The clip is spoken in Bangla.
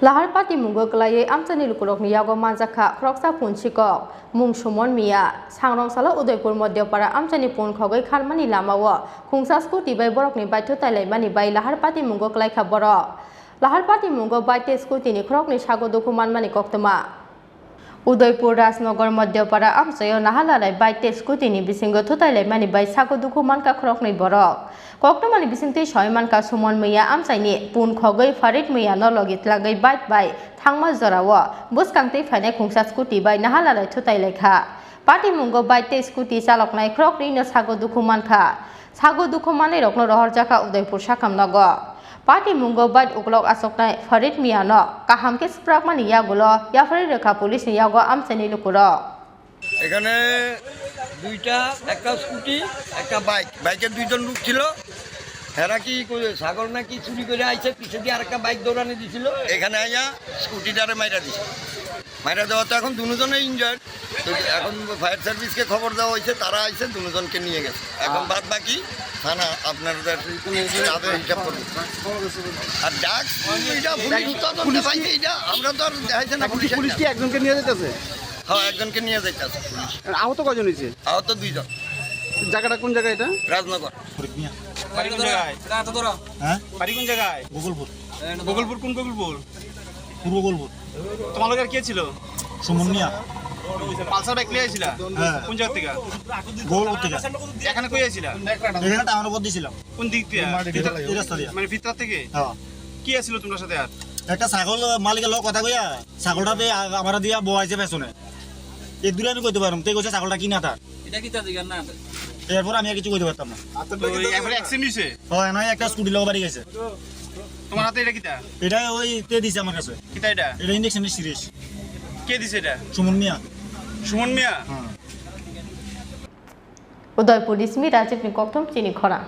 Lahar Pati Mungo Klai Amtani Lukurok Niyago Manzaka Kroksa Punchikok Mung Sumon Mia Sangrong Sala Udaipur Modyapara Amtani Pun Khogoi Kharmani Lamawa Khungsa Skuti Bai Borok ni Bai Thutai Mani Bai Lahar Pati Mungo Klai Khaboro Lahar Pati Mungo Bai Te Skuti ni Krok ni Sago Dokuman Mani Koktama Udaipur Rasnagar Modyapara Amsayo Nahalalai Bai Te Skuti ni Bisingo Thutai Mani Bai Sago Dokuman Ka Krok ni Borok Koktomani bisingti Soiman ka Sumon Maya Amsaini Pun Khogoi Farid Maya no logit lagai bait bai Thangma Zorawa Buskangti Phane Khungsa Skuti bai Nahalalai Thutai lekha Pati Mungo bai te Skuti Chaloknai Krok ri no Sago Dukuman kha Sago Dukumani rokno rohor jaka Udaipur Sakam Nago Pati Mungo bai uklok asoknai Farid Maya no Kahamke Sprakmani yagulo Yafari rekha pulis ni yago Amsaini lukuro এখানে দুইটা একটা স্কুটি একটা বাইকে দুইজন লোক ছিল হেরা কি ছাগল নাকি চুরি করে আইছে পিছে দিয়ে আরেকটা বাইক দৌড়ানি দিছিল এখানে আইয়া স্কুটিটারে মাইরা দিছে মাইরা দেওয়া তো এখন দুজনে ইনজয়ার্ড এখন ফায়ার সার্ভিসকে খবর দেওয়া হয়েছে তারা আইছে দুজনকে নিয়ে গেছে এখন বাদ বাকি থানা আপনাদের হিসাব করবে আর ডাক পুলিশ পাইছে এটা আমরা তো আর দেখাইছে না পুলিশ কি একজনকে নিয়ে যেতেছে হ্যাঁ একজনকে নিয়ে যাইতেছে পুলিশ আহত কজন হয়েছে আহত দুইজন জায়গাটা কোন জায়গা এটা রাজনগর বাড়ি কোন জায়গায় হ্যাঁ বাড়ি কোন জায়গায় গোকুলপুর গোকুলপুর কোন গোকুলপুর পূর্ব গোলপুর তোমার লোকের কে ছিল সুমন মিয়া পালসার বাইক নিয়ে আইছিলা হ্যাঁ কোন জায়গা থেকে গোলপুর থেকে এখানে কই আইছিলা এখানে টাউনের উপর দিয়েছিলাম কোন দিক দিয়ে এই রাস্তা দিয়ে মানে ভিতর থেকে হ্যাঁ কি আছিল তোমার সাথে আর একটা ছাগল মালিকের লোক কথা কইয়া ছাগলটা আমার দিয়া বয়াইছে পেছনে এই দূরে আমি কইতে পারলাম তুই কইছে ছাগলটা কিনা তার এটা কি তা দিগার না এরপর আমি আর কিছু কইতে পারতাম না এবারে অ্যাক্সিডেন্ট হইছে হয় নয় একটা স্কুটি লগো বাড়ি গেছে তোমার হাতে এটা কিটা এটা ওই তে দিছে আমার কাছে কিটা এটা এটা ইনজেকশন সিরিজ কে দিছে এটা সুমন মিয়া সুমন মিয়া হ্যাঁ Udaipur Dismi Rajiv ni Koktom Chini Khora